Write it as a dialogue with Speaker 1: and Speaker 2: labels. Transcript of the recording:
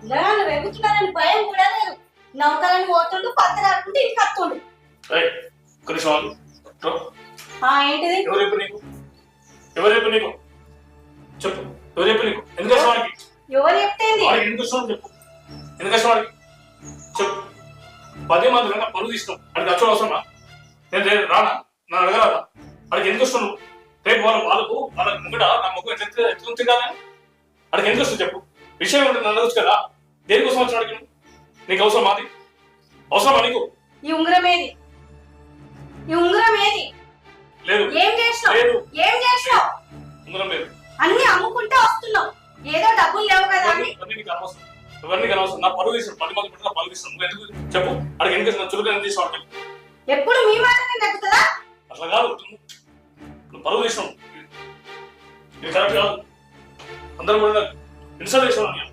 Speaker 1: ఇలా నువ్వు ఎగుతున్నారని భయం కూడా లేదు. నౌకలని పోతుండు పత్తరాడుకుంటే ఇంటికి వస్తుండు. ఏంటిది?
Speaker 2: ఎవరు చెప్పు నీకు? చెప్పు, ఎవరు చెప్పు నీకు? ఎందుకు వస్తావు వాడికి?
Speaker 1: ఎవరు చెప్తేంది?
Speaker 2: ఎందుకు వస్తున్నావు చెప్పు, ఎందుకు వస్తావు వాడికి చెప్పు. 10 మంది పనులు తీస్తాం అడిగి వచ్చి అవసరమా? నేను రానా? నన్ను అడగరాదా? అడిగి ఎందుకు వస్తున్నావు? రేపు వాళ్ళకు ముంగట నా ముఖం ఎట్లా తిరగాలని అడిగి ఎందుకు వస్తుంది చెప్పు. విషయం ఉంటుంది నన్ను అడగచ్చు కదా. దేనికోసం వచ్చిన అడిగి నీకు అవసరం మాది? అవసరమా నీకు?
Speaker 1: ఈ ఉంగరం ఏది?
Speaker 2: లేదు.
Speaker 1: ఏం చేసినావు?
Speaker 2: ఉంగరం లేదు.
Speaker 1: అన్ని అమ్ముకుంటే వస్తున్నావు. ఏదో డబ్బులు లేవు కదా అని.
Speaker 2: ఎవరిని కనవసరం. నా పరుగు తీసాను, 10 మంది పెట్టిన పరుగు తీస్తాను. నువ్వు ఎందుకు చెప్పు. అడిగి ఎందుకు చురుకు ఎందుకు తీసుకోవాలి చెప్పు.
Speaker 1: ఎప్పుడు మీ మాటనే తగ్గుతుందా?
Speaker 2: అట్లా కాదు, నువ్వు పరుగు తీసినావు. ఇది కరెక్ట్ కాదు. అందరూ కూడా ఇన్సల్ట్ చేసావు.